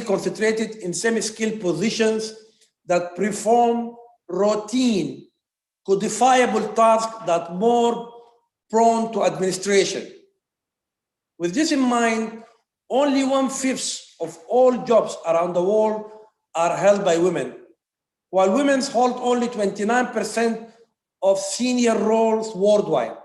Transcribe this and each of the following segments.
concentrated in semi-skilled positions that perform routine, codifiable tasks that are more prone to administration. With this in mind, only 1/5 of all jobs around the world are held by women, while women hold only 29% of senior roles worldwide.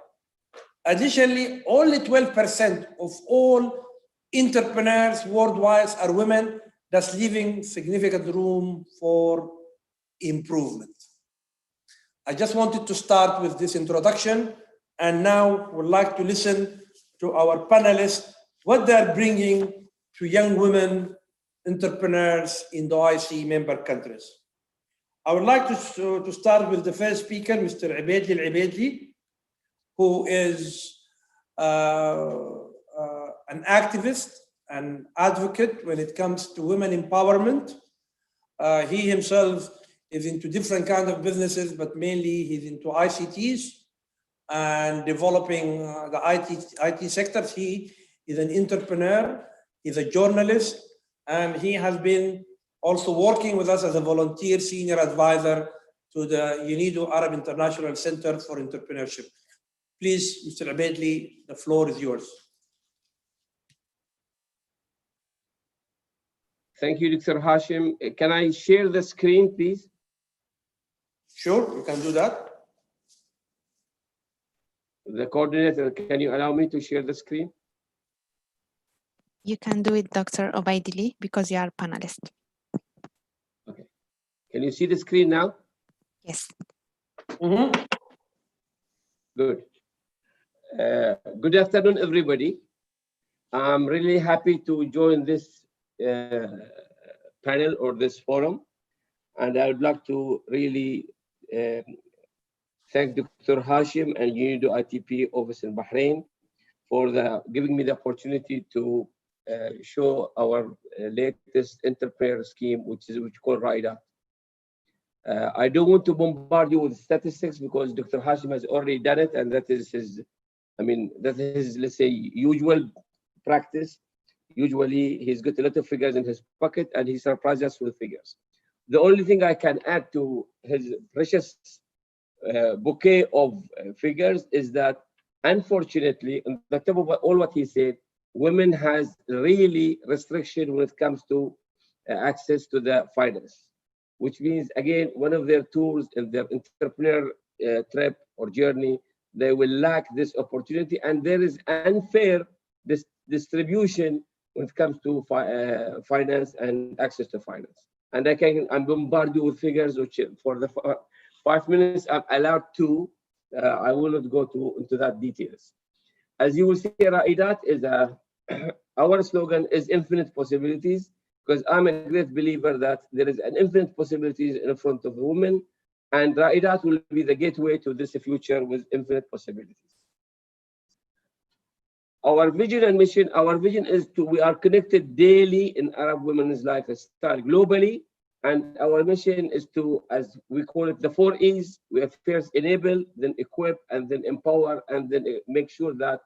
Additionally, only 12% of all entrepreneurs worldwide are women, thus leaving significant room for improvement. I just wanted to start with this introduction, and now would like to listen to our panelists, what they're bringing to young women entrepreneurs in the OIC member countries. I would like to start with the first speaker, Mr. Abeidli Al-Abeidli, who is an activist and advocate when it comes to women empowerment. He himself is into different kinds of businesses, but mainly he's into ICTs and developing the IT sectors. He is an entrepreneur, he's a journalist, and he has been also working with us as a volunteer senior advisor to the UNIDO Arab International Center for Entrepreneurship. Please, Mr. Abeidli, the floor is yours. Thank you, Dr. Hashim. Can I share the screen, please? Sure, you can do that. The coordinator, can you allow me to share the screen? You can do it, Dr. Abeidli, because you are a panelist. Okay. Can you see the screen now? Yes. Mm-hmm. Good. Good afternoon, everybody. I'm really happy to join this panel or this forum, and I would like to really thank Dr. Hashim and UNIDO ITP office in Bahrain for giving me the opportunity to show our latest entrepreneur scheme, which is called RIDA. I don't want to bombard you with statistics because Dr. Hashim has already done it, and that is his, let's say, usual practice. Usually he's got a lot of figures in his pocket and he surprises us with figures. The only thing I can add to his precious bouquet of figures is that, unfortunately, on the top of all what he said, women has really restriction when it comes to access to the finance, which means, again, one of their tools in their entrepreneur trip or journey, they will lack this opportunity, and there is unfair distribution when it comes to finance and access to finance. And I'm bombarded you with figures, which for the 5 minutes I'm allowed to, I will not go into that details. As you will see, Raidat is our slogan is infinite possibilities, because I'm a great believer that there is an infinite possibilities in front of women, and Raidat will be the gateway to this future with infinite possibilities. Our vision and mission, our vision is we are connected daily in Arab women's lifestyle globally. And our mission is to, as we call it, the 4 E's. We have first enable, then equip, and then empower, and then make sure that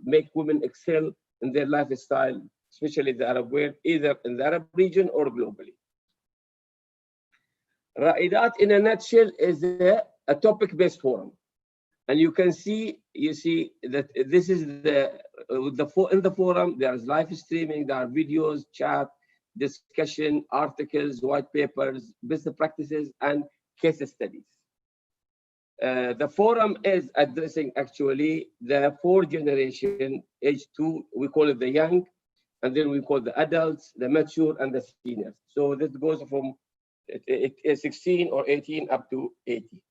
make women excel in their lifestyle, especially the Arab world, either in the Arab region or globally. Raidat, in a nutshell, is a topic-based forum. And you see that this is in the forum, there's live streaming, there are videos, chat, discussion, articles, white papers, business practices, and case studies. The forum is addressing actually the 4 generation, age 2, we call it the young, and then we call the adults, the mature, and the seniors. So this goes from 16 or 18 up to 80.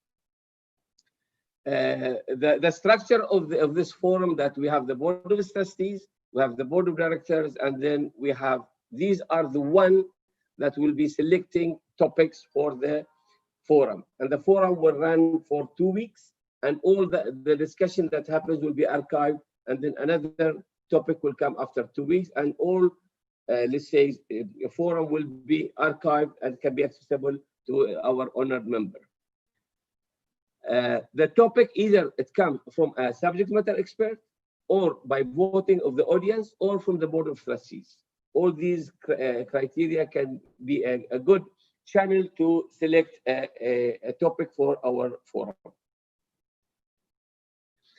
The structure of this forum, that we have the board of trustees, we have the board of directors, and then we have, these are the one that will be selecting topics for the forum. And the forum will run for 2 weeks, and all the discussion that happens will be archived, and then another topic will come after 2 weeks, and all, let's say, a forum will be archived and can be accessible to our honored member. The topic, either it comes from a subject matter expert, or by voting of the audience, or from the board of trustees. all these criteria can be a good channel to select a topic for our forum.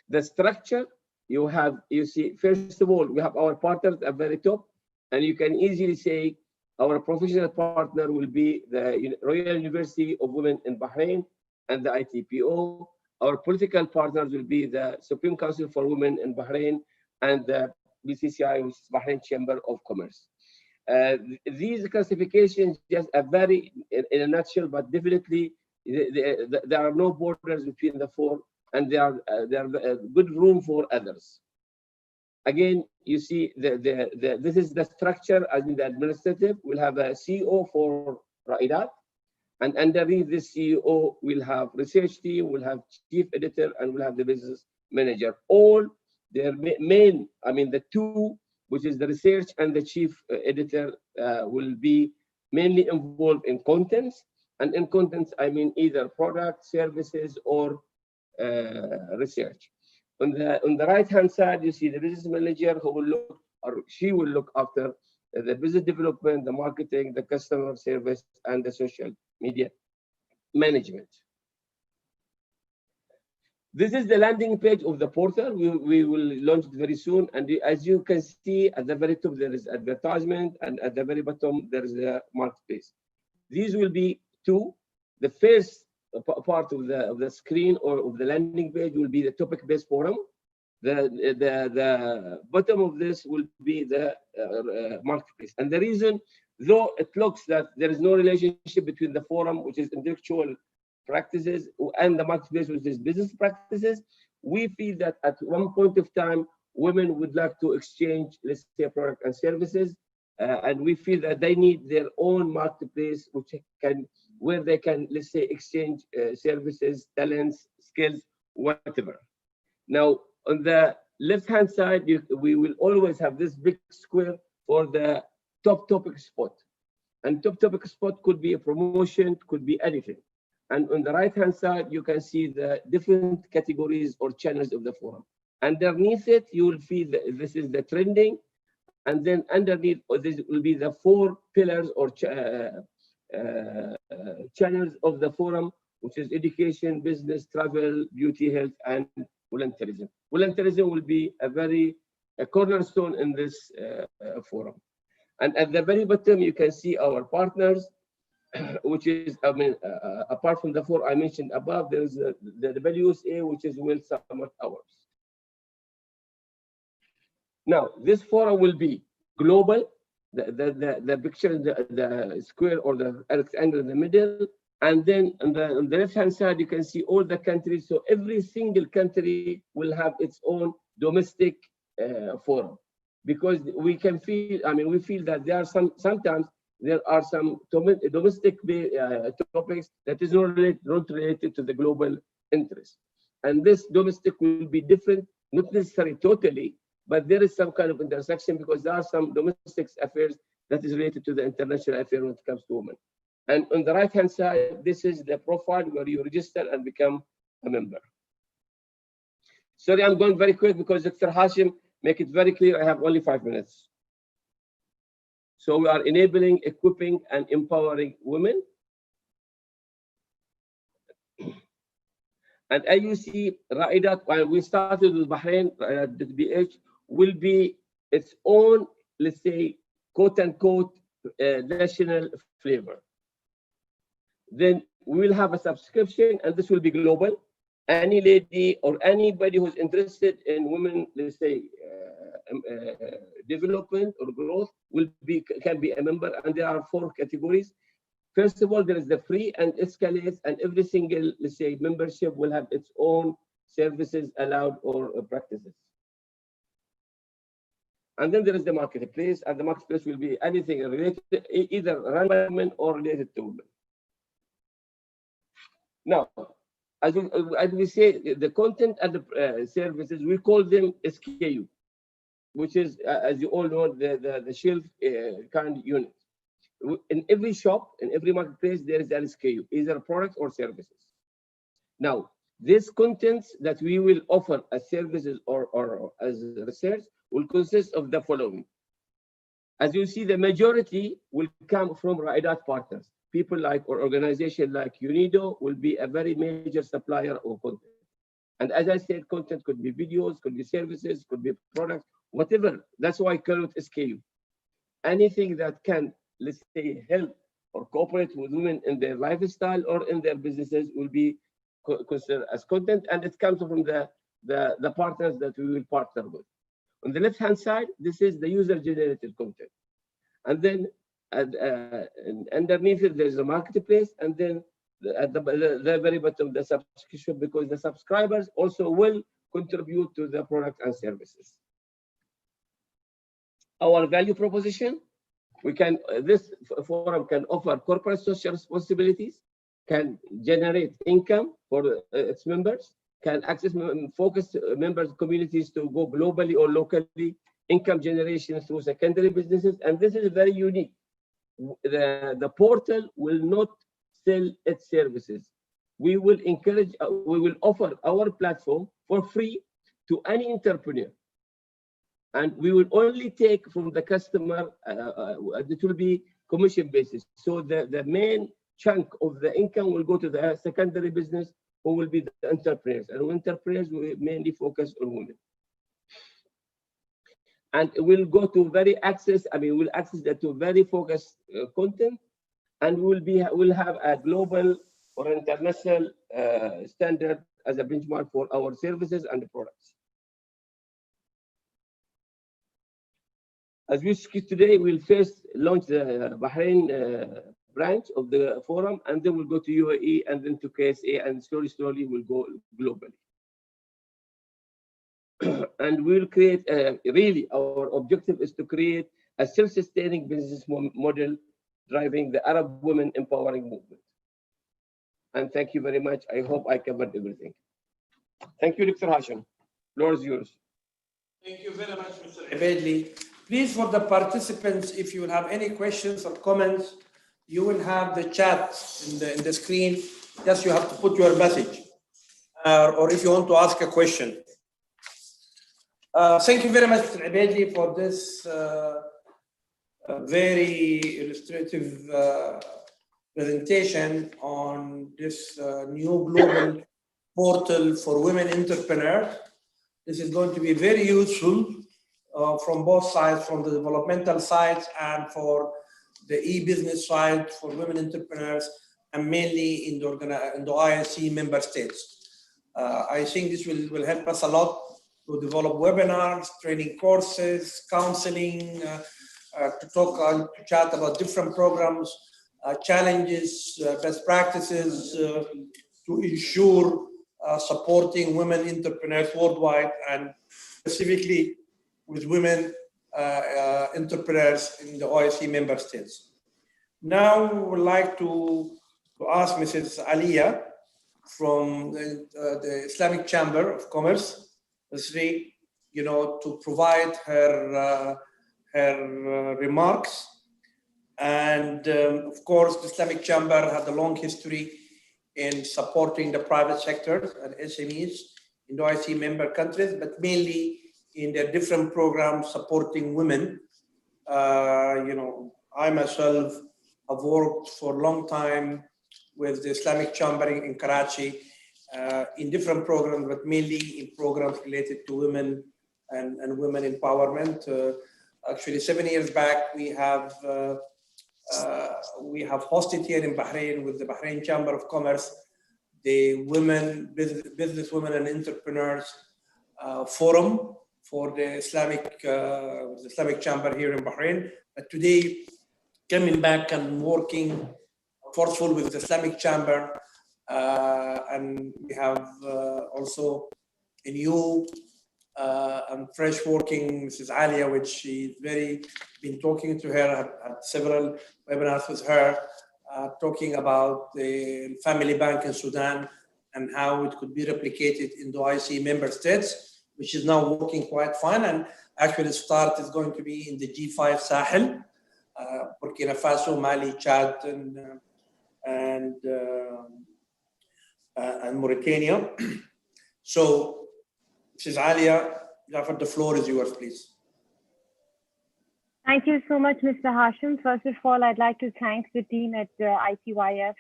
The structure you see, first of all, we have our partners at the very top, and you can easily say our professional partner will be the Royal University of Women in Bahrain and the ITPO. Our political partners will be the Supreme Council for Women in Bahrain and the BCCI, which is Bahrain Chamber of Commerce. These classifications just are very in a nutshell, but definitely there are no borders between the four, and there are good room for others. Again, you see this is the structure as in the administrative. We'll have a CEO for Raidat, and underneath this CEO we'll have research team, we'll have chief editor, and we'll have the business manager. All their main, I mean the two, which is the research and the chief editor, will be mainly involved in contents. And in contents, I mean either product, services, or research. On the right-hand side, you see the business manager who will look, or she will look after the business development, the marketing, the customer service, and the social media management. This is the landing page of the portal. We will launch it very soon. And as you can see, at the very top, there is advertisement, and at the very bottom, there is a marketplace. These will be two. The first part of the screen or of the landing page will be the topic-based forum. The bottom of this will be the marketplace. And the reason, though it looks that there is no relationship between the forum, which is intellectual practices, and the marketplace, which is business practices, we feel that at one point of time, women would like to exchange, let's say, product and services, and we feel that they need their own marketplace, where they can, let's say, exchange services, talents, skills, whatever. Now, on the left-hand side, we will always have this big square for the top topic spot. And top topic spot could be a promotion, could be anything. And on the right-hand side, you can see the different categories or channels of the forum. Underneath it, you will see this is the trending. And then underneath, this will be the 4 pillars or channels of the forum, which is education, business, travel, beauty, health, and volunteerism. Volunteerism will be a cornerstone in this forum. And at the very bottom, you can see our partners, which is, I mean, apart from the 4 I mentioned above, there's the WSA, which is World Summit Hours. Now, this forum will be global. The picture in the square or the rectangle in the middle, and then on the left-hand side, you can see all the countries. So every single country will have its own domestic forum, because we can feel, I mean, we feel that there are sometimes there are some domestic topics that is not related to the global interest, and this domestic will be different, not necessarily totally, but there is some kind of intersection, because there are some domestic affairs that is related to the international affair when it comes to women. And on the right-hand side, this is the profile where you register and become a member. Sorry, I'm going very quick because Dr. Hashim make it very clear I have only 5 minutes. So we are enabling, equipping, and empowering women. And as you see, Raidat, when we started with Bahrain, BH will be its own, let's say, quote unquote, national flavor. Then we will have a subscription, and this will be global. Any lady or anybody who's interested in women, let's say, development or growth can be a member, and there are 4 categories. First of all, there is the free and escalates, and every single, let's say, membership will have its own services allowed or practices. And then there is the marketplace, and the marketplace will be anything related, either run by women or related to women. Now, as we say, the content and the services, we call them SKU, which is, as you all know, the shelf kind unit. In every shop, in every marketplace, there is an SKU, either product or services. Now, these contents that we will offer as services or as research will consist of the following. As you see, the majority will come from Raidat partners. People like, or organization like UNIDO will be a very major supplier of content. And as I said, content could be videos, could be services, could be products, whatever. That's why I call it SKU. Anything that can, let's say, help or cooperate with women in their lifestyle or in their businesses will be considered as content, and it comes from the partners that we will partner with. On the left-hand side, this is the user-generated content. And then underneath it, there's a marketplace, and then at the very bottom, the subscription, because the subscribers also will contribute to the product and services. Our value proposition, we can, this forum can offer corporate social responsibilities, can generate income for its members, can access focus members communities to go globally or locally, income generation through secondary businesses, and this is very unique. The portal will not sell its services. We will encourage, we will offer our platform for free to any entrepreneur. And we will only take from the customer, it will be commission basis. So the main chunk of the income will go to the secondary business, who will be the entrepreneurs. And entrepreneurs will mainly focus on women. And we'll go to very access, we'll access that to very focused content, and we'll have a global or international standard as a benchmark for our services and products. As we speak today, we'll first launch the Bahrain branch of the forum, and then we'll go to UAE and then to KSA, and slowly we'll go globally. And we'll create, really, our objective is to create a self-sustaining business model driving the Arab women empowering movement. And thank you very much. I hope I covered everything. Thank you, Dr. Hashim. Floor is yours. Thank you very much, Mr. Abedli. Please, for the participants, if you will have any questions or comments, you will have the chat in the screen. Just you have to put your message, or if you want to ask a question. Thank you very much, Mr. Abedli, for this very illustrative presentation on this new global portal for women entrepreneurs. This is going to be very useful from both sides, from the developmental side and for the e-business side for women entrepreneurs, and mainly in the INC member states. I think this will help us a lot to develop webinars, training courses, counseling, to chat about different programs, challenges, best practices to ensure supporting women entrepreneurs worldwide, and specifically with women entrepreneurs in the OIC member states. Now we would like to ask Mrs. Aliyah from the Islamic Chamber of Commerce, to provide her remarks. And of course, the Islamic Chamber had a long history in supporting the private sector and SMEs in the OIC member countries, but mainly in their different programs supporting women. I myself have worked for a long time with the Islamic Chamber in Karachi in different programs, but mainly in programs related to women and women empowerment. Actually, 7 years back, we have hosted here in Bahrain with the Bahrain Chamber of Commerce, the business women and entrepreneurs forum for the Islamic Chamber here in Bahrain. But today, coming back and working forceful with the Islamic Chamber, and we have also a new and fresh working Mrs. Aliyah, which she's been talking to her, had several webinars with her, talking about the family bank in Sudan and how it could be replicated in the OIC member states, which is now working quite fine. And actually the start is going to be in the G5 Sahel, Burkina Faso, Mali, Chad, and Mauritania. So, Mrs. Aliyah, the floor is yours, please. Thank you so much, Mr. Hashim. First of all, I'd like to thank the team at ITYF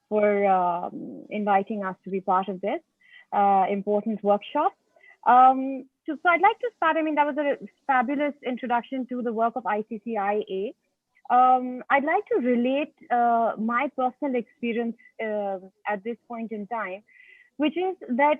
for inviting us to be part of this important workshop. So I'd like to start, I mean, that was a fabulous introduction to the work of ICCIA. I'd like to relate my personal experience at this point in time, which is that,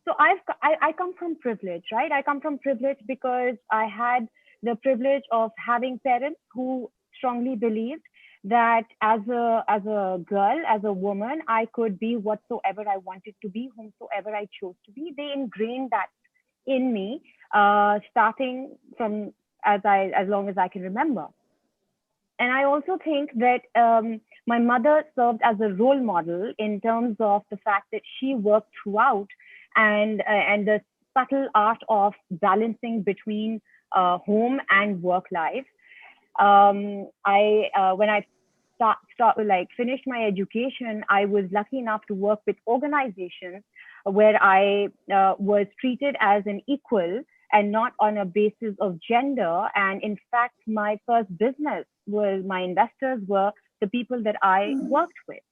so I come from privilege, right? I come from privilege because I had the privilege of having parents who strongly believed that as a girl, as a woman, I could be whatsoever I wanted to be, whomsoever I chose to be. They ingrained that in me, starting from as long as I can remember. And I also think that my mother served as a role model in terms of the fact that she worked throughout and the subtle art of balancing between home and work life. When I finished my education, I was lucky enough to work with organizations where I was treated as an equal and not on a basis of gender. And in fact, my first business was, my investors were the people that I worked with.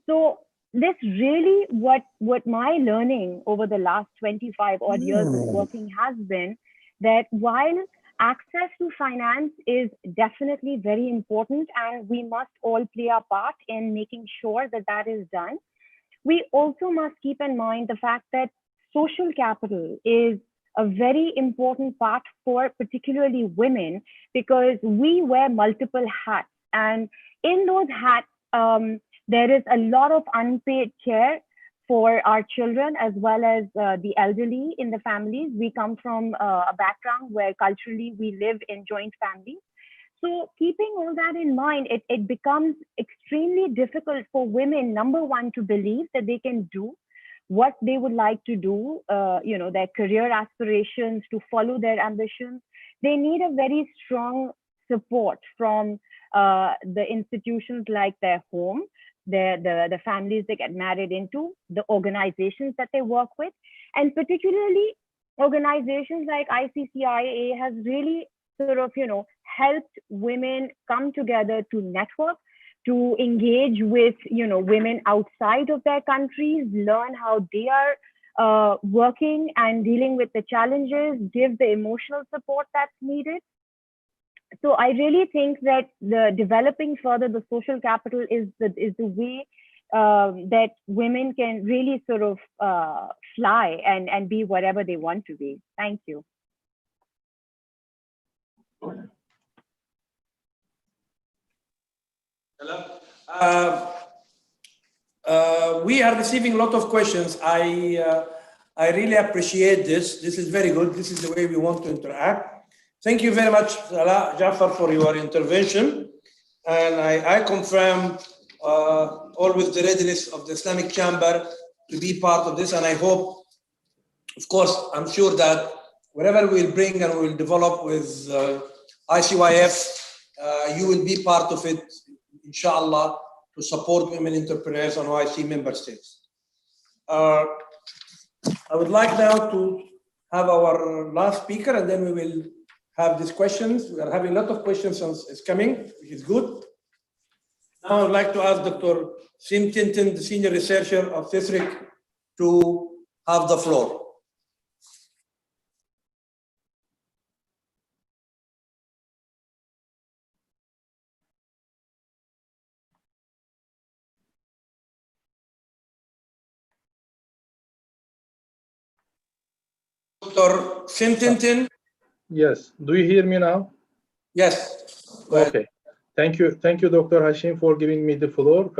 So this really what my learning over the last 25 odd years of working has been, that while access to finance is definitely very important and we must all play our part in making sure that that is done, we also must keep in mind the fact that social capital is a very important part for particularly women, because we wear multiple hats, and in those hats there is a lot of unpaid care for our children as well as the elderly in the families. We come from a background where culturally we live in joint families. So keeping all that in mind, it becomes extremely difficult for women, number one, to believe that they can do what they would like to do, their career aspirations, to follow their ambitions. They need a very strong support from the institutions like their home, the families they get married into, the organizations that they work with, and particularly organizations like ICCIA has really sort of, helped women come together to network, to engage with, women outside of their countries, learn how they are working and dealing with the challenges, give the emotional support that's needed. So I really think that the developing further the social capital is the way that women can really sort of fly and be whatever they want to be. Thank you. We are receiving a lot of questions. I really appreciate this. This is very good. This is the way we want to interact. Thank you very much, Salah Jafar, for your intervention. And I confirm always the readiness of the Islamic Chamber to be part of this. And I hope, of course, I'm sure that whatever we'll bring and we'll develop with ICYF, you will be part of it, inshallah, to support women entrepreneurs on OIC member states. I would like now to have our last speaker, and then we will have these questions. We are having a lot of questions is coming, which is good. Now I would like to ask Dr. Sim Tintin, the senior researcher of TESRIC, to have the floor. Dr. Sim Tintin. Yes. Do you hear me now? Yes. Okay. Thank you, Dr. Hashim, for giving me the floor.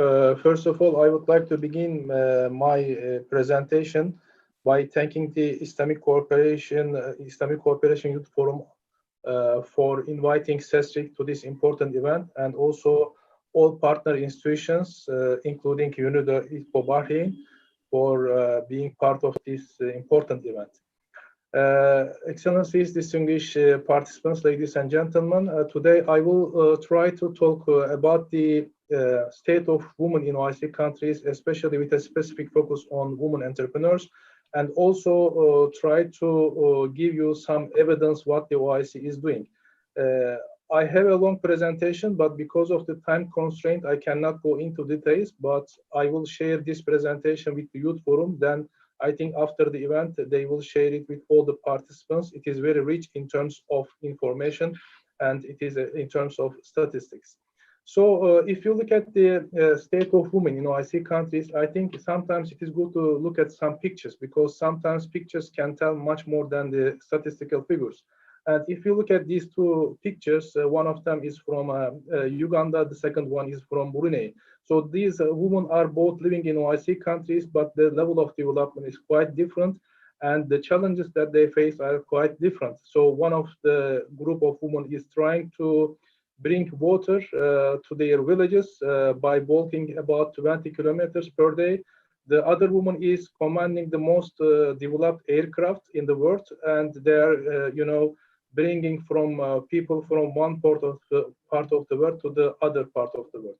First of all, I would like to begin my presentation by thanking the Islamic Cooperation Youth Forum for inviting CESRIC to this important event, and also all partner institutions, including UNIDO Bahrain, for being part of this important event. Excellencies, distinguished participants, ladies and gentlemen, today I will try to talk about the state of women in OIC countries, especially with a specific focus on women entrepreneurs, and also try to give you some evidence what the OIC is doing. I have a long presentation, but because of the time constraint, I cannot go into details, but I will share this presentation with the Youth Forum. Then I think after the event, they will share it with all the participants. It is very rich in terms of information, and it is in terms of statistics. So if you look at the state of women in OIC countries, I think sometimes it is good to look at some pictures, because sometimes pictures can tell much more than the statistical figures. And if you look at these two pictures, one of them is from Uganda, the second one is from Brunei. So these women are both living in OIC countries, but the level of development is quite different, and the challenges that they face are quite different. So one of the group of women is trying to bring water to their villages by walking about 20 kilometers per day. The other woman is commanding the most developed aircraft in the world, and they're, bringing from people from one part of the world to the other part of the world.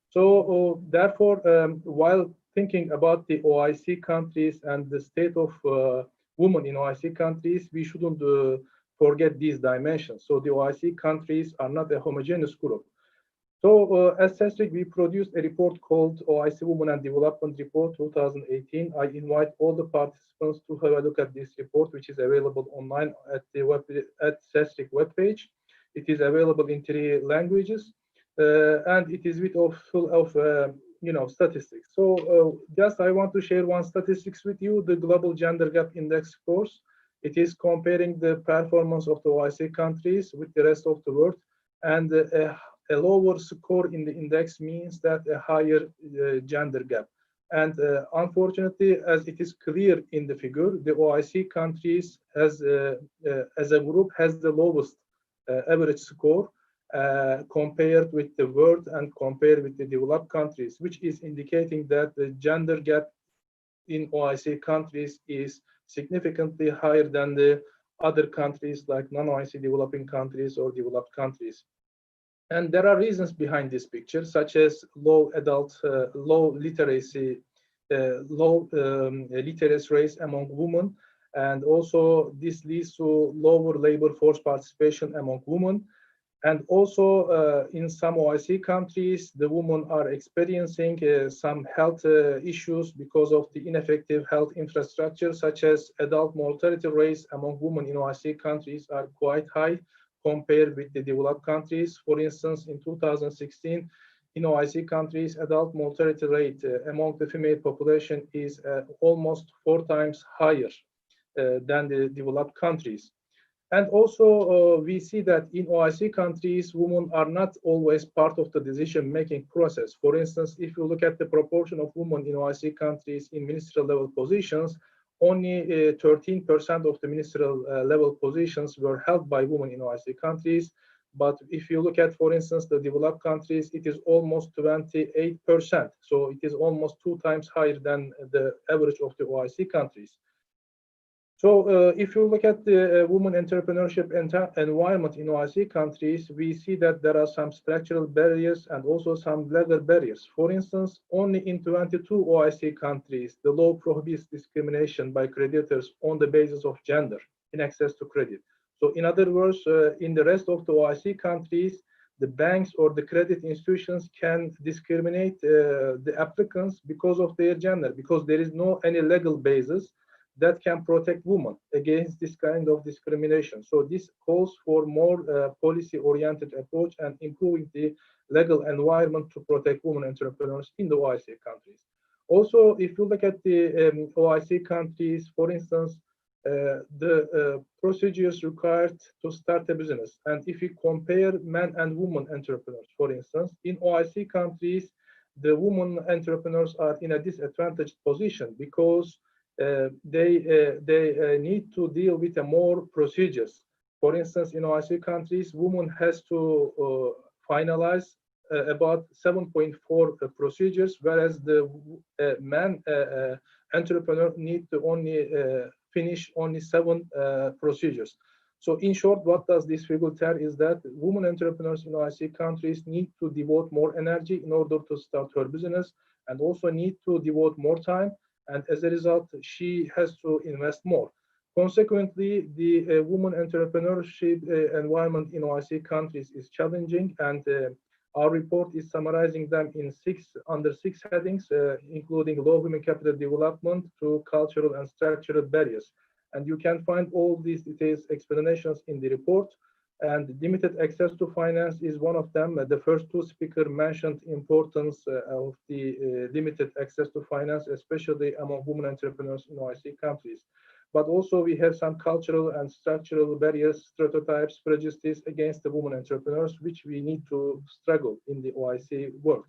So therefore, while thinking about the OIC countries and the state of women in OIC countries, we shouldn't forget these dimensions. So the OIC countries are not a homogeneous group. So as CESRIC, we produced a report called OIC Women and Development Report 2018. I invite all the participants to have a look at this report, which is available online at the CESRIC webpage. It is available in 3 languages, and it is full of statistics. So just I want to share one statistics with you, the Global Gender Gap Index scores. It is comparing the performance of the OIC countries with the rest of the world, and a lower score in the index means that a higher gender gap. And unfortunately, as it is clear in the figure, the OIC countries as a group has the lowest average score compared with the world and compared with the developed countries, which is indicating that the gender gap in OIC countries is significantly higher than the other countries like non-OIC developing countries or developed countries. And there are reasons behind this picture, such as low literacy, literacy rates among women, and also this leads to lower labor force participation among women. And also in some OIC countries, the women are experiencing some health issues because of the ineffective health infrastructure, such as adult mortality rates among women in OIC countries are quite high compared with the developed countries. For instance, in 2016, in OIC countries, adult mortality rate among the female population is almost 4 times higher than the developed countries. And also, we see that in OIC countries, women are not always part of the decision-making process. For instance, if you look at the proportion of women in OIC countries in ministerial level positions, only 13% of the ministerial level positions were held by women in OIC countries. But if you look at, for instance, the developed countries, it is almost 28%. So it is almost 2 times higher than the average of the OIC countries. So if you look at the women entrepreneurship environment in OIC countries, we see that there are some structural barriers and also some legal barriers. For instance, only in 22 OIC countries, the law prohibits discrimination by creditors on the basis of gender in access to credit. So in other words, in the rest of the OIC countries, the banks or the credit institutions can discriminate the applicants because of their gender, because there is no any legal basis that can protect women against this kind of discrimination. So this calls for more policy-oriented approach and improving the legal environment to protect women entrepreneurs in the OIC countries. Also, if you look at the OIC countries, for instance, the procedures required to start a business. And if you compare men and women entrepreneurs, for instance, in OIC countries, the women entrepreneurs are in a disadvantaged position because they need to deal with more procedures. For instance, in OIC countries, women has to finalize about 7.4 procedures, whereas the man entrepreneur need to only finish only 7 procedures. So in short, what does this figure tell is that women entrepreneurs in OIC countries need to devote more energy in order to start her business, and also need to devote more time, and as a result, she has to invest more. Consequently, the women entrepreneurship environment in OIC countries is challenging, and our report is summarizing them in under six headings, including low human capital development to cultural and structural barriers. And you can find all these details, explanations in the report. And limited access to finance is one of them. The first two speakers mentioned importance of the limited access to finance, especially among women entrepreneurs in OIC countries. But also we have some cultural and structural barriers, stereotypes, prejudices against the women entrepreneurs, which we need to struggle in the OIC world.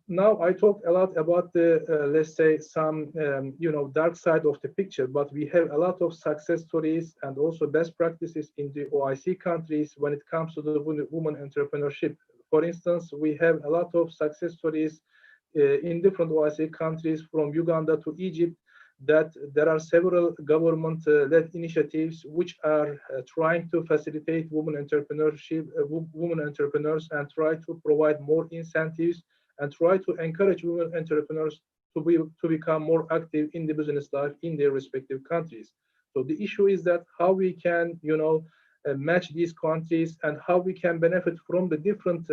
Now I talked a lot about the, let's say, some, dark side of the picture, but we have a lot of success stories and also best practices in the OIC countries when it comes to the women entrepreneurship. For instance, we have a lot of success stories in different OIC countries, from Uganda to Egypt, that there are several government-led initiatives which are trying to facilitate women entrepreneurship, women entrepreneurs, and try to provide more incentives and try to encourage women entrepreneurs to become more active in the business life in their respective countries. So the issue is that how we can, match these countries and how we can benefit from the different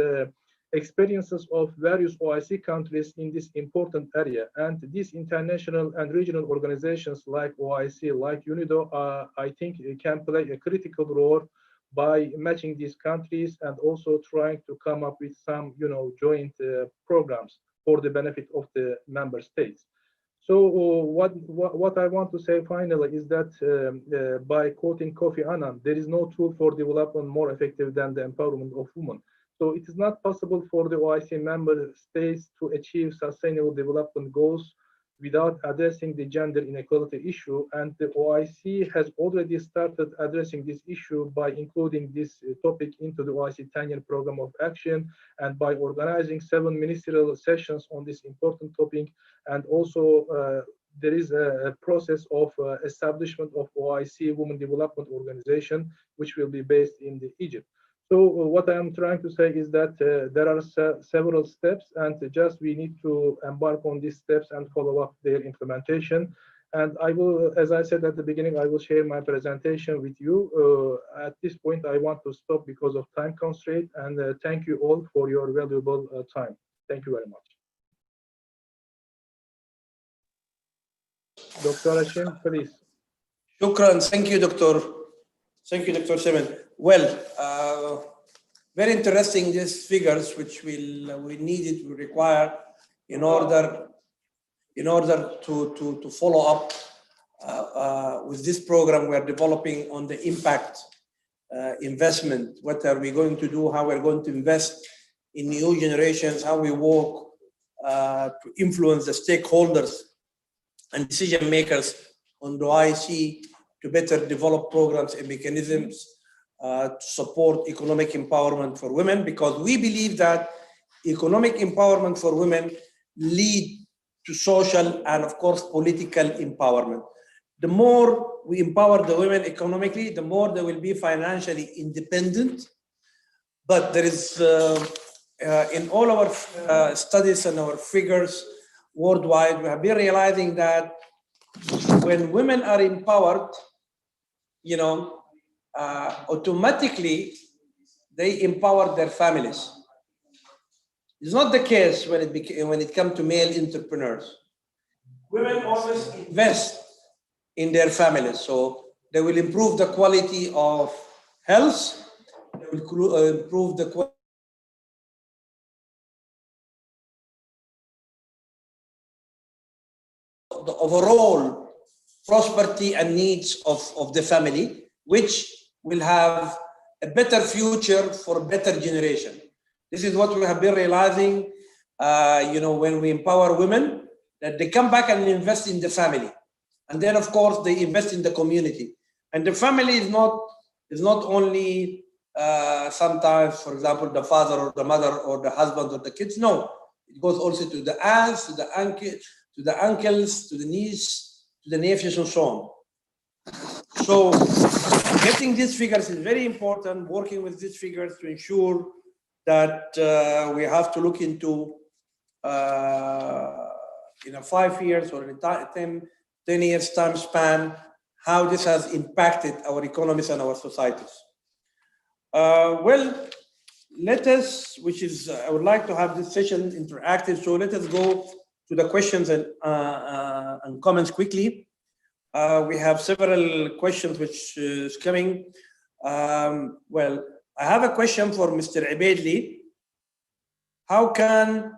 experiences of various OIC countries in this important area. And these international and regional organizations like OIC, like UNIDO, I think can play a critical role by matching these countries and also trying to come up with some, joint programs for the benefit of the member states. So what I want to say finally is that by quoting Kofi Annan, there is no tool for development more effective than the empowerment of women. So it is not possible for the OIC member states to achieve sustainable development goals without addressing the gender inequality issue. And the OIC has already started addressing this issue by including this topic into the OIC 10-year program of action and by organizing 7 ministerial sessions on this important topic. And also there is a process of establishment of OIC Women Development Organization, which will be based in Egypt. So what I am trying to say is that there are several steps, and just we need to embark on these steps and follow up their implementation. And I will, as I said at the beginning, I will share my presentation with you. At this point, I want to stop because of time constraint, and thank you all for your valuable time. Thank you very much. Dr. Hashim, please. Shukran. Thank you, Dr. Thank you, Dr. Semen. Well, very interesting, these figures, which we require in order to follow up with this program we are developing on the impact investment. What are we going to do? How we're going to invest in new generations? How we work to influence the stakeholders and decision makers on the OIC to better develop programs and mechanisms to support economic empowerment for women, because we believe that economic empowerment for women lead to social and, of course, political empowerment. The more we empower the women economically, the more they will be financially independent. But there is, in all our studies and our figures worldwide, we have been realizing that when women are empowered, automatically they empower their families. It's not the case when it comes to male entrepreneurs. Women always invest in their families, so they will improve the quality of health, they will improve the quality of the overall prosperity and needs of the family, which will have a better future for a better generation. This is what we have been realizing, when we empower women, that they come back and invest in the family. And then, of course, they invest in the community. And the family is not only sometimes, for example, the father or the mother or the husband or the kids. No, it goes also to the aunts, to the uncles, to the niece, to the nephews, and so on. So getting these figures is very important, working with these figures to ensure that we have to look into in a 5 years or in a 10 years time span, how this has impacted our economies and our societies. Well, let us, I would like to have this session interactive, so let us go to the questions and comments quickly. We have several questions which is coming. Well, I have a question for Mr. Abedli. How can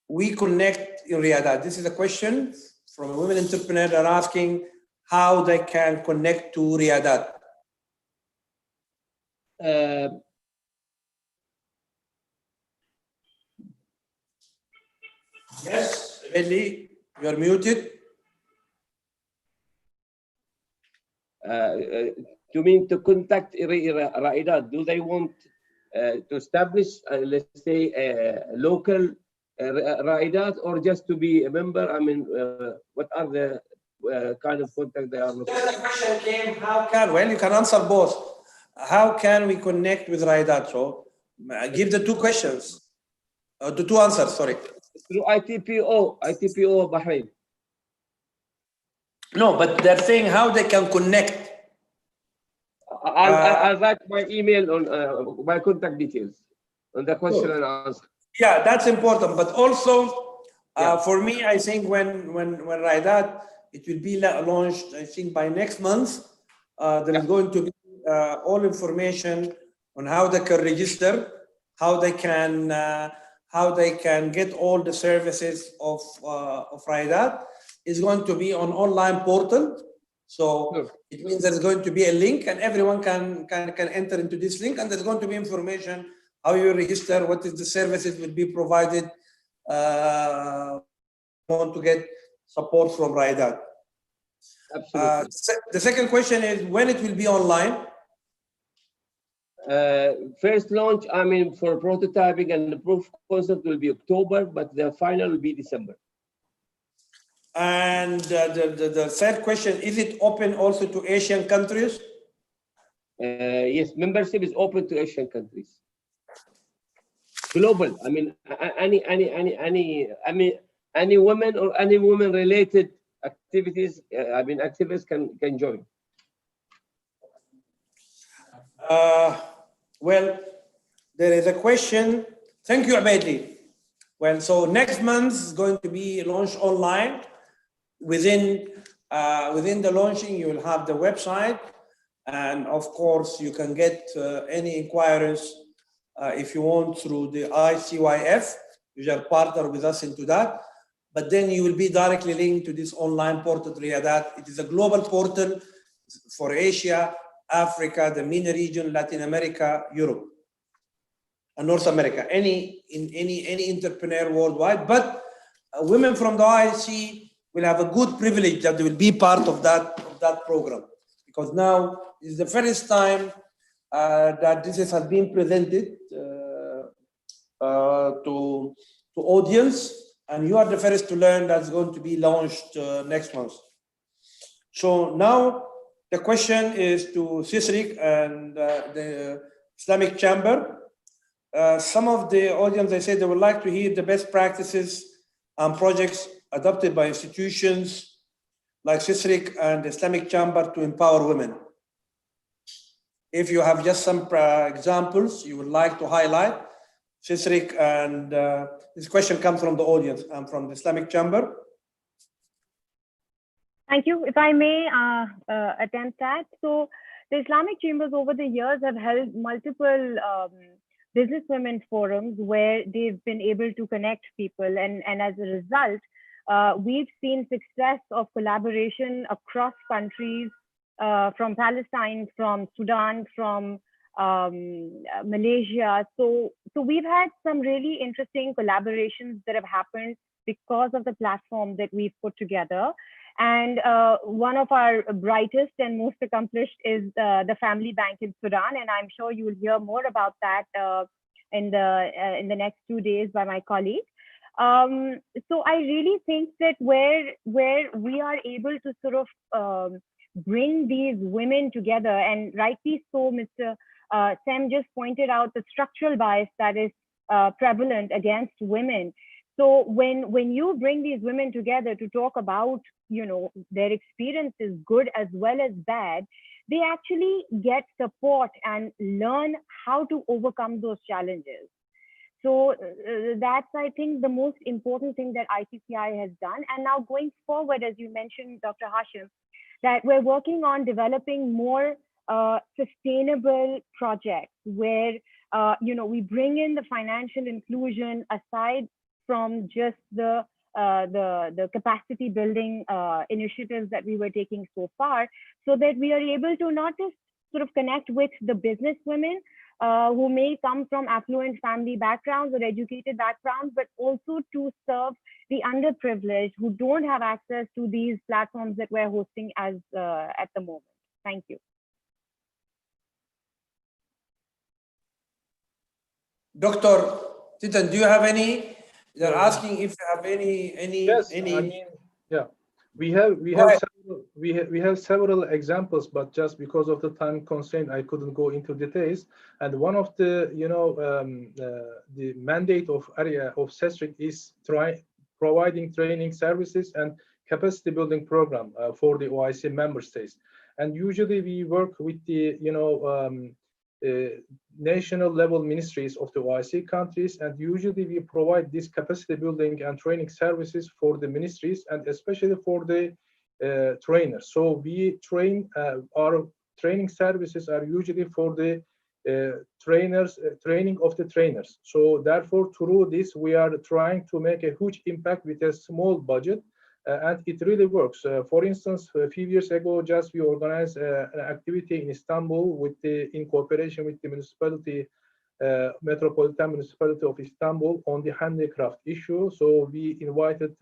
we connect in Riyadh? This is a question from a women entrepreneur. They're asking how they can connect to Riyadh. Yes, Abedli, you are muted. You mean to contact Raidat? Do they want to establish, let's say, a local Raidat, or just to be a member? I mean, what are the kind of contact they are looking for? The question came, how can, well, you can answer both. How can we connect with Raidat? So give the two questions, the two answers, sorry. Through ITPO Bahrain. No, but they're saying how they can connect. I'll write my email on my contact details on the question and answer. Yeah, that's important. But also, for me, I think when Raidat, it will be launched, I think by next month, there is going to be all information on how they can register, how they can get all the services of Raidat. Is going to be on online portal. So it means there's going to be a link and everyone can enter into this link, and there's going to be information how you register, what is the services will be provided, want to get support from Raidat. Absolutely. The second question is when it will be online? First launch, I mean, for prototyping and the proof concept will be October, but the final will be December. And the third question, is it open also to Asian countries? Yes, membership is open to Asian countries. Global, I mean, any women or any women-related activities, I mean, activists can join. Well, there is a question. Thank you, Abedli. Well, so next month is going to be launched online. Within the launching, you will have the website, and of course, you can get any inquiries if you want through the ICYF. You are partner with us into that, but then you will be directly linked to this online portal Riyadh. It is a global portal for Asia, Africa, the MENA region, Latin America, Europe, and North America. Any entrepreneur worldwide, but women from the IC will have a good privilege that they will be part of that program, because now is the first time that this has been presented to audience, and you are the first to learn that's going to be launched next month. So now the question is to CISRIC and the Islamic Chamber. Some of the audience, they say they would like to hear the best practices and projects adopted by institutions like CISRIC and the Islamic Chamber to empower women. If you have just some examples you would like to highlight, CISRIC, and this question comes from the audience and from the Islamic Chamber. Thank you. If I may attempt that. So the Islamic Chambers over the years have held multiple businesswomen forums where they've been able to connect people. And as a result, we've seen success of collaboration across countries, from Palestine, from Sudan, from Malaysia. So we've had some really interesting collaborations that have happened because of the platform that we've put together. And one of our brightest and most accomplished is the Family Bank in Sudan, and I'm sure you will hear more about that in the next 2 days by my colleague. So I really think that where we are able to sort of bring these women together, and rightly so, Mr. Sem just pointed out the structural bias that is prevalent against women. So when you bring these women together to talk about, their experiences, good as well as bad, they actually get support and learn how to overcome those challenges. So that's, I think, the most important thing that ICCI has done. And now going forward, as you mentioned, Dr. Hashim, that we're working on developing more sustainable projects where, we bring in the financial inclusion aside from just the capacity building initiatives that we were taking so far, so that we are able to not just sort of connect with the business women who may come from affluent family backgrounds or educated backgrounds, but also to serve the underprivileged who don't have access to these platforms that we're hosting as at the moment. Thank you. Dr. Titan, do you have any? They're asking if you have any. Yes, any. I mean, yeah, we have several examples, but just because of the time constraint, I couldn't go into details. And one of the the mandate of area of CESRIC is providing training services and capacity building program for the OIC member states. And usually we work with the national level ministries of the OIC countries, and usually we provide this capacity building and training services for the ministries and especially for the trainers. So we train, our training services are usually for the trainers, training of the trainers. So therefore, through this, we are trying to make a huge impact with a small budget. And it really works. For instance, a few years ago, we organized an activity in Istanbul in cooperation with the municipality, Metropolitan Municipality of Istanbul, on the handicraft issue. So we invited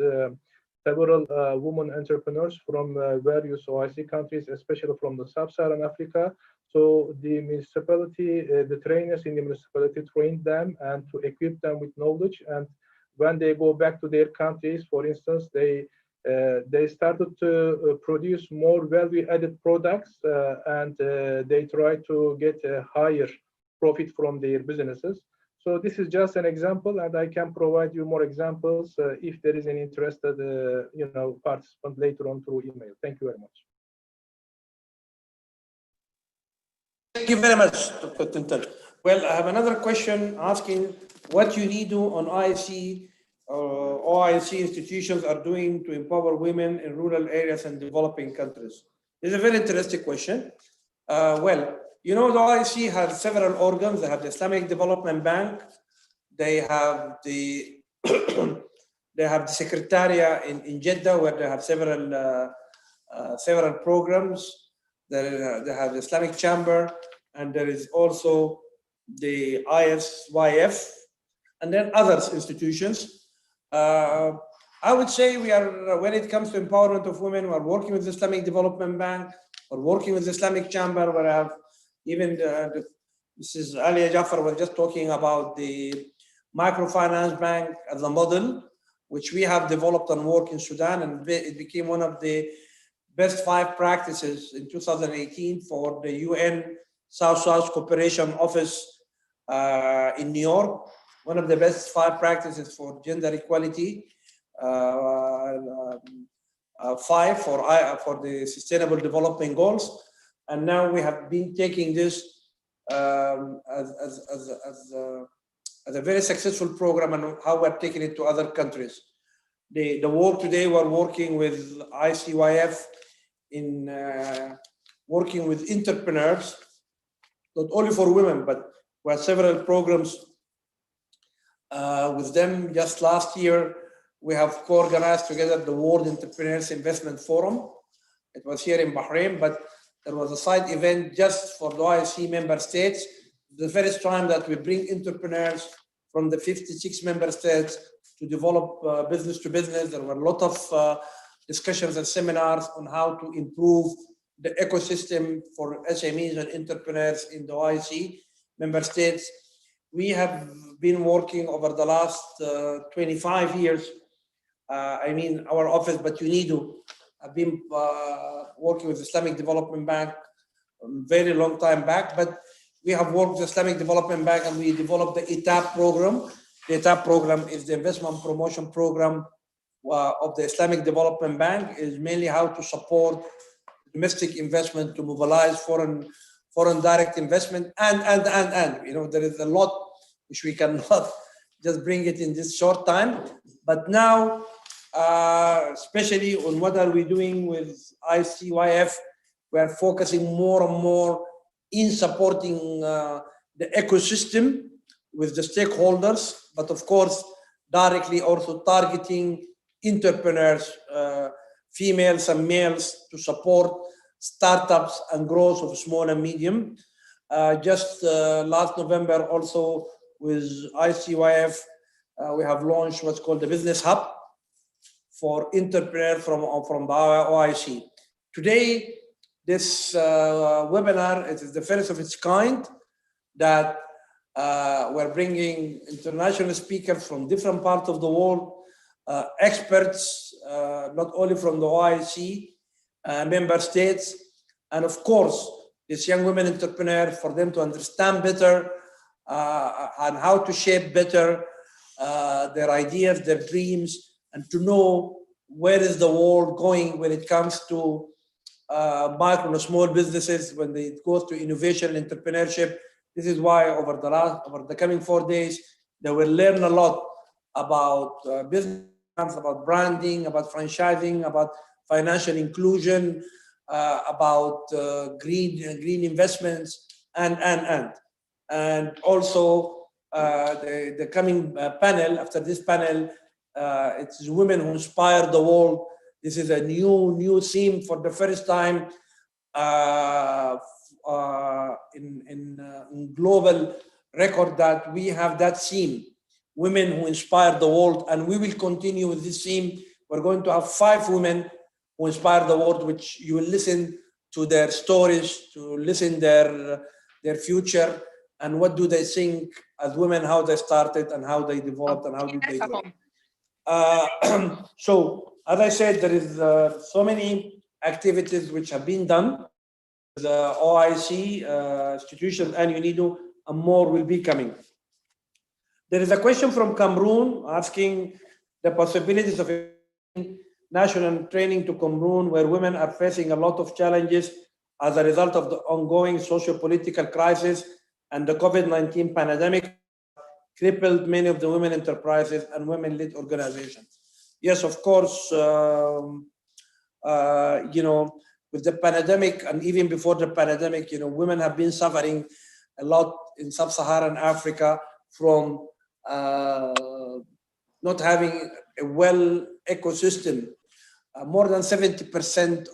several women entrepreneurs from various OIC countries, especially from the sub-Saharan Africa. So the municipality, the trainers in the municipality trained them and to equip them with knowledge. And when they go back to their countries, for instance, they started to produce more value-added products and they try to get a higher profit from their businesses. So this is just an example, and I can provide you more examples if there is an interested participant later on through email. Thank you very much. Thank you very much, Dr. Tintan. Well, I have another question asking what UNIDO on OIC institutions are doing to empower women in rural areas and developing countries. It's a very interesting question. Well, the OIC has several organs. They have the Islamic Development Bank. They have the Secretariat in Jeddah, where they have several programs. They have the Islamic Chamber, and there is also the ISYF, and then other institutions. I would say we are, when it comes to empowerment of women, we are working with the Islamic Development Bank, we're working with the Islamic Chamber, where I have even Mrs. Alia Jafar was just talking about the microfinance bank as a model, which we have developed and worked in Sudan, and it became one of the best 5 practices in 2018 for the UN South-South Cooperation Office in New York. One of the best 5 practices for gender equality, 5 for the Sustainable Development Goals, and now we have been taking this as a very successful program, and how we're taking it to other countries. The work today, we're working with ICYF in working with entrepreneurs, not only for women, but we have several programs with them. Just last year, we have co-organized together the World Entrepreneurs Investment Forum. It was here in Bahrain, but there was a side event just for the OIC member states. The first time that we bring entrepreneurs from the 56 member states to develop business to business. There were a lot of discussions and seminars on how to improve the ecosystem for SMEs and entrepreneurs in the OIC member states. We have been working over the last 25 years. Our office, but UNIDO, have been working with the Islamic Development Bank a very long time back. But we have worked with the Islamic Development Bank, and we developed the ETAP program. data program is the investment promotion program of the Islamic Development Bank. Is mainly how to support domestic investment, to mobilize foreign direct investment, and you know, there is a lot which we cannot just bring it in this short time. But now, especially on what are we doing with ICYF, we are focusing more and more in supporting the ecosystem with the stakeholders, but of course, directly also targeting entrepreneurs, females and males, to support startups and growth of small and medium. Just last November also with ICYF, we have launched what's called the Business Hub for entrepreneurs from the OIC. Today, this webinar, it is the first of its kind that we're bringing international speakers from different parts of the world, experts, not only from the OIC member states, and of course, these young women entrepreneurs, for them to understand better and how to shape better their ideas, their dreams, and to know where is the world going when it comes to micro and small businesses, when it goes to innovation and entrepreneurship. This is why over the coming 4 days, they will learn a lot about business, about branding, about franchising, about financial inclusion, about green investments, and also the coming panel. After this panel, it's women who inspire the world. This is a new theme for the first time in global record, that we have that theme, women who inspire the world, and we will continue with this theme. We're going to have 5 women who inspire the world, which you will listen to their stories, to listen their future, and what do they think as women, how they started and how they developed and how did they grow. So, as I said, there is so many activities which have been done. The OIC institutions and UNIDO, and more will be coming. There is a question from Cameroon asking the possibilities of national training to Cameroon, where women are facing a lot of challenges as a result of the ongoing socio-political crisis and the COVID-19 pandemic crippled many of the women enterprises and women-led organizations. Yes, of course, you know, with the pandemic and even before the pandemic, you know, women have been suffering a lot in sub-Saharan Africa from not having a well ecosystem. More than 70%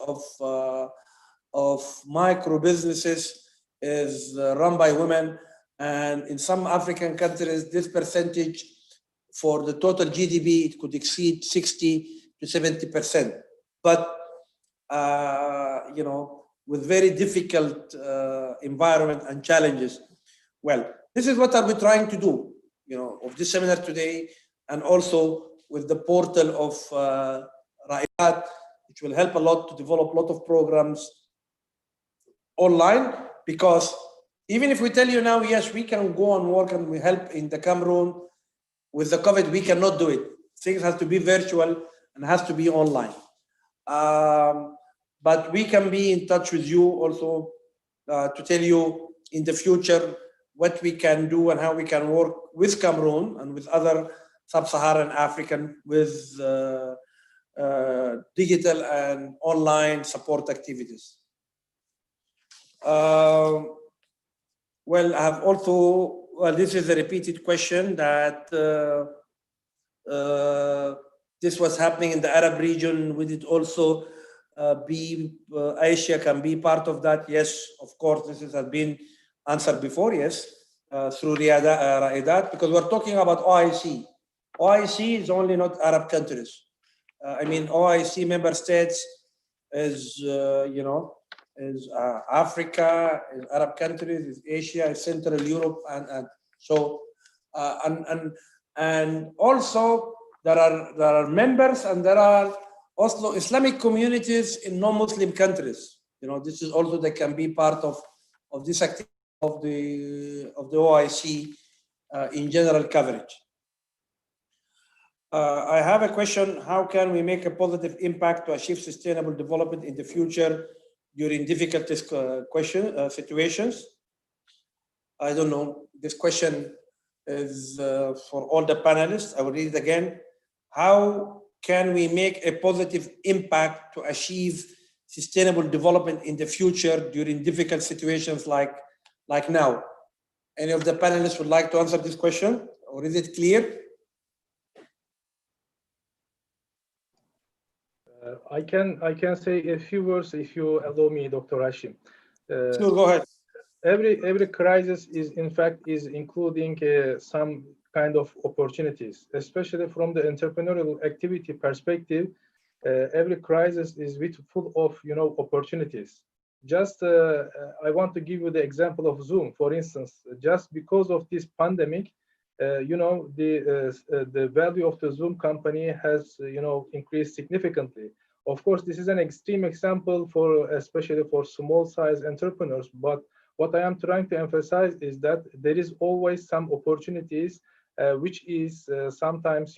of micro businesses is run by women, and in some African countries, this percentage for the total GDP, it could exceed 60 to 70%. But you know, with very difficult environment and challenges. Well, this is what are we trying to do, you know, of this seminar today, and also with the portal of Ra'idat, which will help a lot to develop a lot of programs online, because even if we tell you now, yes, we can go and work and we help in the Cameroon, with the COVID, we cannot do it. Things have to be virtual and has to be online. But we can be in touch with you also to tell you in the future what we can do and how we can work with Cameroon and with other sub-Saharan African with digital and online support activities. Well, I have also, well, this is a repeated question that this was happening in the Arab region. Would it also Asia can be part of that? Yes, of course, this has been answered before, yes, through Ra'idat, because we're talking about OIC. OIC is only not Arab countries. I mean, OIC member states is, you know, is Africa, is Arab countries, is Asia, is Central Europe, and so, and also there are members, and there are also Islamic communities in non-Muslim countries. You know, this is also, they can be part of this activity of the OIC in general coverage. I have a question. How can we make a positive impact to achieve sustainable development in the future during difficult situations? I don't know. This question is for all the panelists. I will read it again. How can we make a positive impact to achieve sustainable development in the future during difficult situations like now? Any of the panelists would like to answer this question, or is it clear? I can say a few words if you allow me, Dr. Hashim. Sure, go ahead. Every crisis is including some kind of opportunities, especially from the entrepreneurial activity perspective. Every crisis is full of opportunities. Just I want to give you the example of Zoom, for instance. Just because of this pandemic, the value of the Zoom company has increased significantly. Of course, this is an extreme example especially for small size entrepreneurs, but what I am trying to emphasize is that there is always some opportunities which is sometimes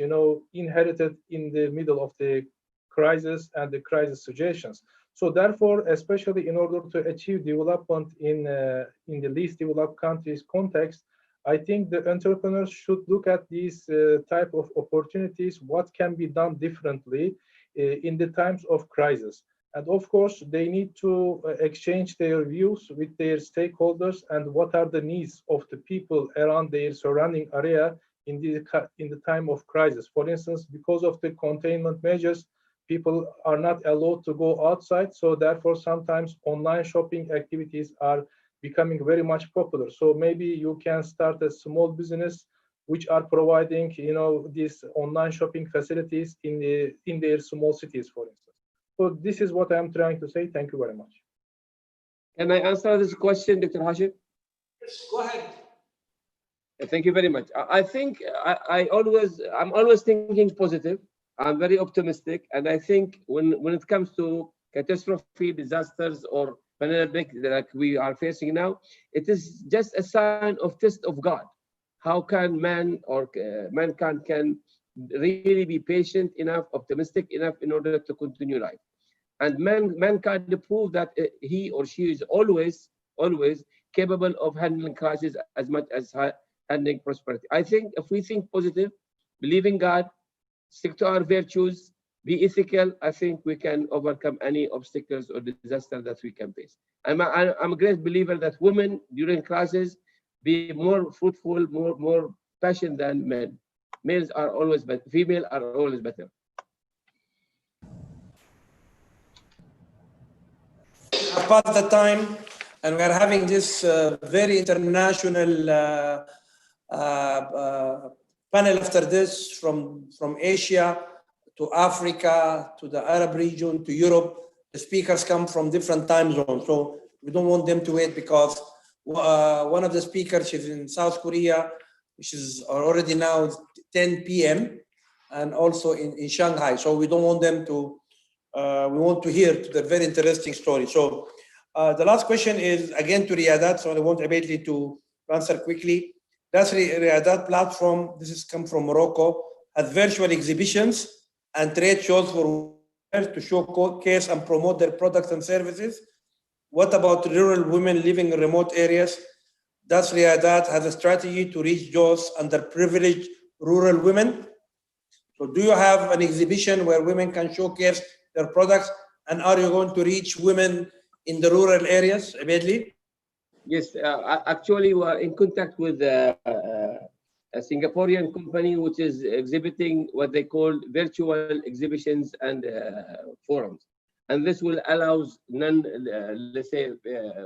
inherited in the middle of the crisis and the crisis situations. So therefore, especially in order to achieve development in the least developed countries context, I think the entrepreneurs should look at these type of opportunities, what can be done differently in the times of crisis. And of course, they need to exchange their views with their stakeholders and what are the needs of the people around their surrounding area in the time of crisis. For instance, because of the containment measures, people are not allowed to go outside. So therefore, sometimes online shopping activities are becoming very much popular. So maybe you can start a small business which are providing, these online shopping facilities in their small cities, for instance. So this is what I'm trying to say. Thank you very much. Can I answer this question, Dr. Hashim? Yes, go ahead. Thank you very much. I think I'm always thinking positive. I'm very optimistic, and I think when it comes to catastrophe, disasters, or pandemic like we are facing now, it is just a sign of test of God. How can man or mankind can really be patient enough, optimistic enough in order to continue life? And mankind prove that he or she is always capable of handling crisis as much as handling prosperity. I think if we think positive, believe in God, stick to our virtues, be ethical, I think we can overcome any obstacles or disaster that we can face. I'm a great believer that women during crisis be more fruitful, more passionate than men. Males are always better, female are always better. Past the time, and we are having this very international panel after this from Asia to Africa to the Arab region to Europe. The speakers come from different time zones, so we don't want them to wait because one of the speakers is in South Korea, which is already now 10 p.m. and also in Shanghai. So we don't want them to. We want to hear the very interesting story. So the last question is again to Riyadat, so I want immediately to answer quickly. That's Riyadat platform. This has come from Morocco. Has virtual exhibitions and trade shows for to showcase and promote their products and services. What about rural women living in remote areas? Does Riyadat has a strategy to reach those underprivileged rural women? So do you have an exhibition where women can showcase their products, and are you going to reach women in the rural areas immediately? Yes, actually we are in contact with a Singaporean company which is exhibiting what they call virtual exhibitions and forums. And this will allow let's say,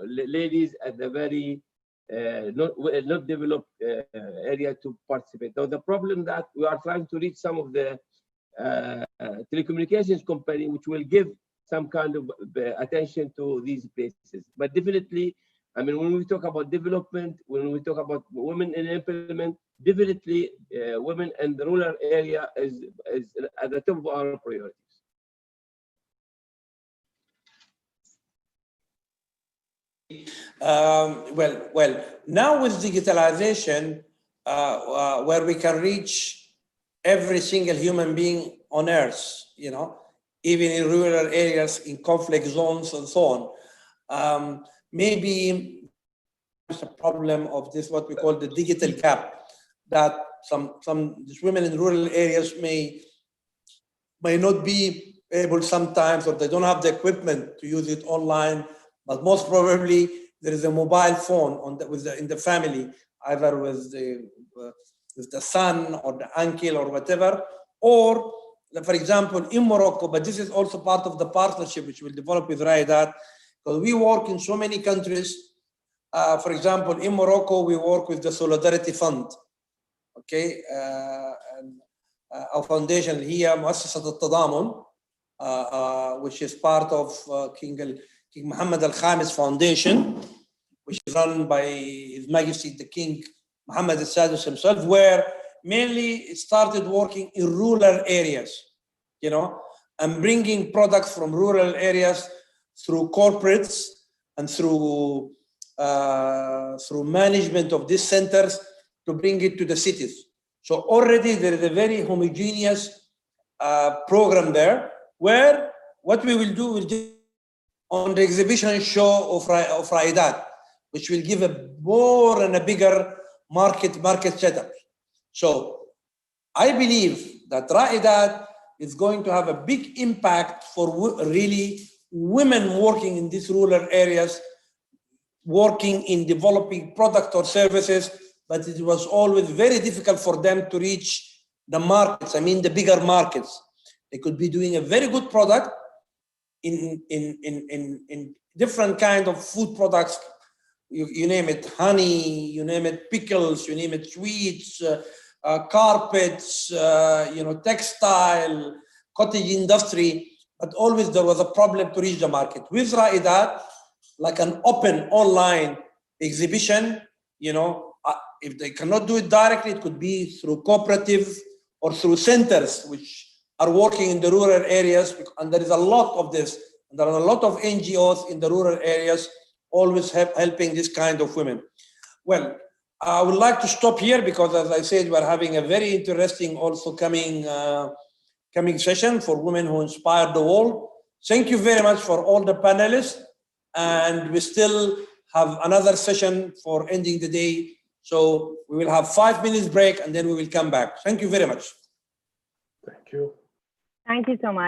ladies at the very not developed area to participate. Now the problem that we are trying to reach some of the telecommunications company which will give some kind of attention to these places. But definitely, I mean, when we talk about development, when we talk about women in employment, definitely women in the rural area is at the top of our priorities. Well, now with digitalization, where we can reach every single human being on earth, even in rural areas, in conflict zones and so on. Maybe it's a problem of this, what we call the digital gap, that these women in rural areas may not be able sometimes, or they don't have the equipment to use it online, but most probably there is a mobile phone in the family, either with the son or the uncle or whatever, or for example, in Morocco, but this is also part of the partnership which we'll develop with Raidat, because we work in so many countries. For example, in Morocco, we work with the Solidarity Fund. Okay, and our foundation here, مؤسسة التضامن, which is part of King Mohammed Al Khamis Foundation, which is run by His Majesty the King Mohammed Al Sadis himself, where mainly it started working in rural areas, and bringing products from rural areas through corporates and through management of these centers to bring it to the cities. So already there is a very homogeneous program there, where what we will do, on the exhibition show of Raidat, which will give a more and a bigger market setup. So I believe that Raidat is going to have a big impact for really women working in these rural areas, working in developing product or services, but it was always very difficult for them to reach the markets. I mean, the bigger markets. They could be doing a very good product in different kind of food products. You name it, honey, you name it, pickles, you name it, sweets, carpets, textile, cottage industry, but always there was a problem to reach the market. With Raidat, like an open online exhibition, if they cannot do it directly, it could be through cooperative or through centers which are working in the rural areas, and there is a lot of this. And there are a lot of NGOs in the rural areas always helping this kind of women. Well, I would like to stop here because, as I said, we're having a very interesting also coming session for women who inspire the world. Thank you very much for all the panelists. And we still have another session for ending the day. So we will have 5 minutes break and then we will come back. Thank you very much. Thank you. Thank you so much.